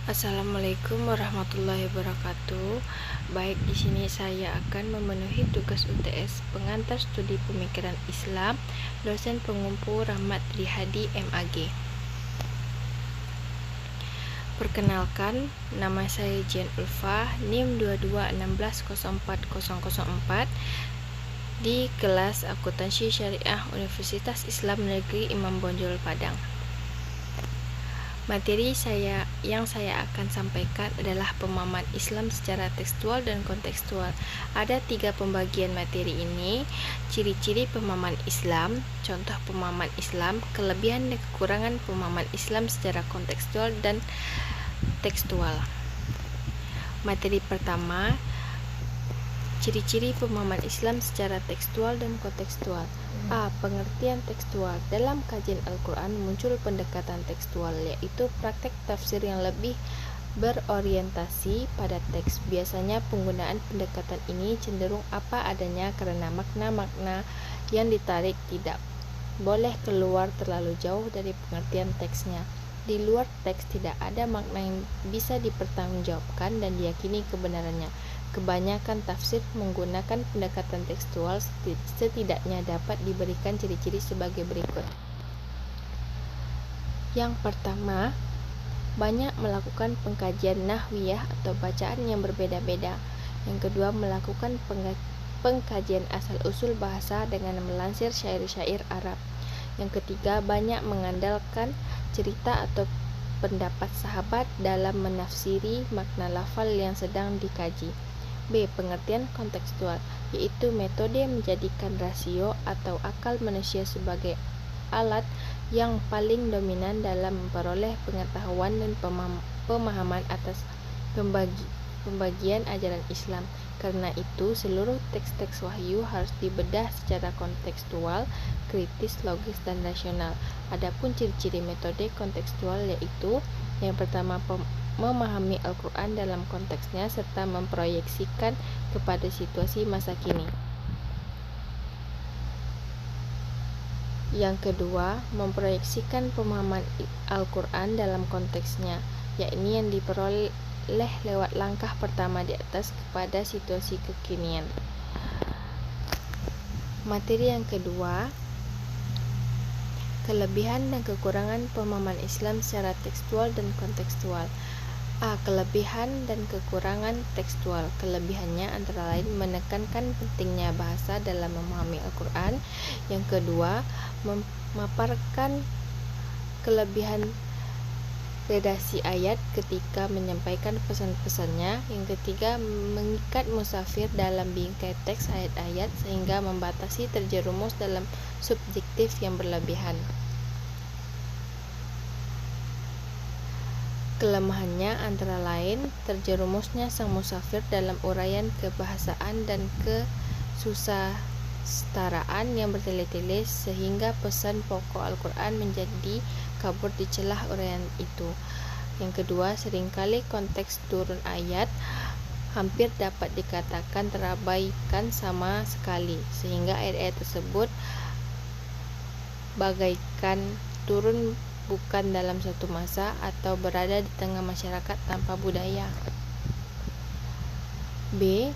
Assalamualaikum warahmatullahi wabarakatuh. Baik, di sini saya akan memenuhi tugas UTS pengantar studi pemikiran Islam, dosen pengumpu Rahmat Trihadi MAG. Perkenalkan, nama saya Jen Ulfa, NIM 22160404 di kelas Akuntansi Syariah Universitas Islam Negeri Imam Bonjol Padang. Materi yang saya akan sampaikan adalah pemahaman Islam secara tekstual dan kontekstual. Ada 3 pembagian materi ini: ciri-ciri pemahaman Islam, contoh pemahaman Islam, kelebihan dan kekurangan pemahaman Islam secara kontekstual dan tekstual. Materi pertama, ciri-ciri pemahaman Islam secara tekstual dan kontekstual. A. Pengertian tekstual. Dalam kajian Al-Quran muncul pendekatan tekstual, yaitu praktek tafsir yang lebih berorientasi pada teks. Biasanya penggunaan pendekatan ini cenderung apa adanya karena makna-makna yang ditarik tidak boleh keluar terlalu jauh dari pengertian teksnya. Di luar teks tidak ada makna yang bisa dipertanggungjawabkan dan diyakini kebenarannya. Kebanyakan tafsir menggunakan pendekatan tekstual. Setidaknya dapat diberikan ciri-ciri sebagai berikut. Yang pertama, banyak melakukan pengkajian nahwiyah atau bacaan yang berbeda-beda. Yang kedua, melakukan pengkajian asal-usul bahasa dengan melansir syair-syair Arab. Yang ketiga, banyak mengandalkan cerita atau pendapat sahabat dalam menafsiri makna lafal yang sedang dikaji. B. Pengertian kontekstual, yaitu metode menjadikan rasio atau akal manusia sebagai alat yang paling dominan dalam memperoleh pengetahuan dan pemahaman atas pembagian ajaran Islam. Karena itu, seluruh teks-teks wahyu harus dibedah secara kontekstual, kritis, logis, dan rasional. Adapun ciri-ciri metode kontekstual yaitu: yang pertama, memahami Al-Quran dalam konteksnya serta memproyeksikan kepada situasi masa kini. Yang kedua, memproyeksikan pemahaman Al-Quran dalam konteksnya, yakni yang diperoleh lewat langkah pertama di atas kepada situasi kekinian. Materi yang kedua, kelebihan dan kekurangan pemahaman Islam secara tekstual dan kontekstual. A. Kelebihan dan kekurangan tekstual. Kelebihannya antara lain menekankan pentingnya bahasa dalam memahami Al-Quran. Yang kedua, memaparkan kelebihan redaksi ayat ketika menyampaikan pesan-pesannya. Yang ketiga, mengikat musafir dalam bingkai teks ayat-ayat sehingga membatasi terjerumus dalam subjektif yang berlebihan. Kelemahannya antara lain terjerumusnya sang musafir dalam uraian kebahasaan dan kesusastraan yang bertele-tele sehingga pesan pokok Al-Quran menjadi kabur di celah uraian itu. Yang kedua, seringkali konteks turun ayat hampir dapat dikatakan terabaikan sama sekali, sehingga ayat-ayat tersebut bagaikan turun bukan dalam suatu masa atau berada di tengah masyarakat tanpa budaya. B.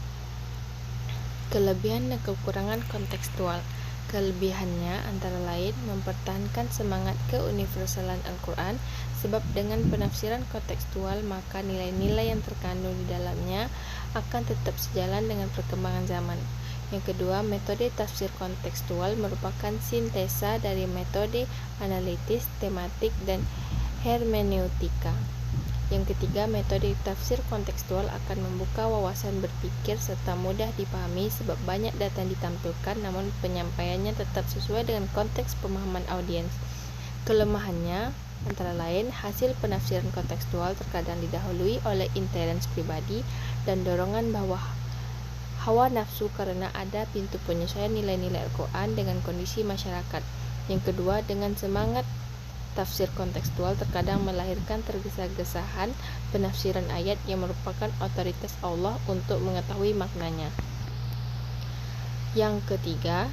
Kelebihan dan kekurangan kontekstual. Kelebihannya antara lain mempertahankan semangat keuniversalan Al-Quran, sebab dengan penafsiran kontekstual maka nilai-nilai yang terkandung di dalamnya akan tetap sejalan dengan perkembangan zaman. Yang kedua, metode tafsir kontekstual merupakan sintesa dari metode analitis, tematik, dan hermeneutika. Yang ketiga, metode tafsir kontekstual akan membuka wawasan berpikir serta mudah dipahami sebab banyak data yang ditampilkan namun penyampaiannya tetap sesuai dengan konteks pemahaman audiens. Kelemahannya antara lain hasil penafsiran kontekstual terkadang didahului oleh interest pribadi dan dorongan hawa nafsu karena ada pintu penyesuaian nilai-nilai Al-Quran dengan kondisi masyarakat. Yang kedua, dengan semangat tafsir kontekstual terkadang melahirkan tergesa-gesahan penafsiran ayat yang merupakan otoritas Allah untuk mengetahui maknanya. Yang ketiga,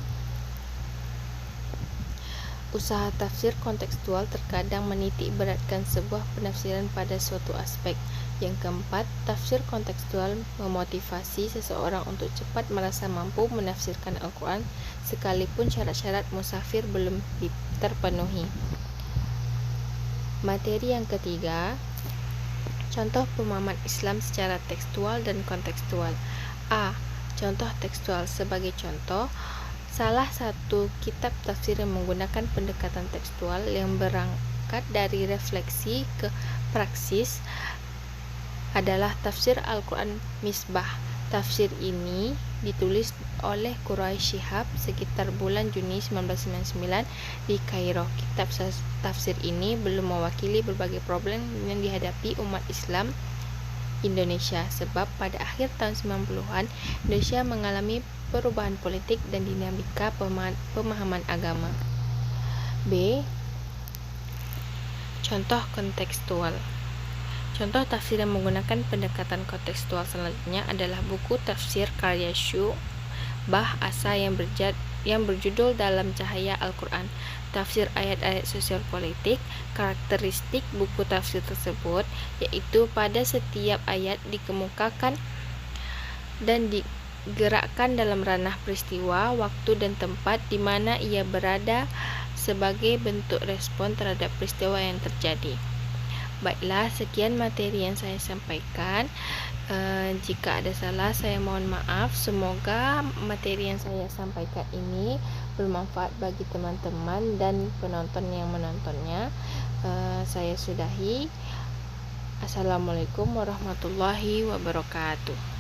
Usaha tafsir kontekstual terkadang menitik beratkan sebuah penafsiran pada suatu aspek. Yang keempat, tafsir kontekstual memotivasi seseorang untuk cepat merasa mampu menafsirkan Al-Quran sekalipun syarat-syarat musafir belum terpenuhi. Materi yang ketiga, contoh pemahaman Islam secara tekstual dan kontekstual. A. Contoh tekstual. Sebagai contoh, salah satu kitab tafsir yang menggunakan pendekatan tekstual yang berangkat dari refleksi ke praksis adalah tafsir Al-Quran Misbah. Tafsir ini ditulis oleh Quraish Shihab sekitar bulan Juni 1999 di Kairo. Kitab tafsir ini belum mewakili berbagai problem yang dihadapi umat Islam Indonesia, sebab pada akhir tahun 90-an Indonesia mengalami perubahan politik dan dinamika pemahaman agama. B. Contoh kontekstual. Contoh tafsir yang menggunakan pendekatan kontekstual selanjutnya adalah buku tafsir karya Syu'bah Asa yang berjudul Dalam Cahaya Al-Quran. Tafsir ayat-ayat sosial politik. Karakteristik buku tafsir tersebut yaitu pada setiap ayat dikemukakan dan digerakkan dalam ranah peristiwa, waktu, dan tempat di mana ia berada sebagai bentuk respon terhadap peristiwa yang terjadi. Baiklah, sekian materi yang saya sampaikan. Jika ada salah, saya mohon maaf. Semoga materi yang saya sampaikan ini bermanfaat bagi teman-teman dan penonton yang menontonnya. Saya sudahi. Assalamualaikum warahmatullahi wabarakatuh.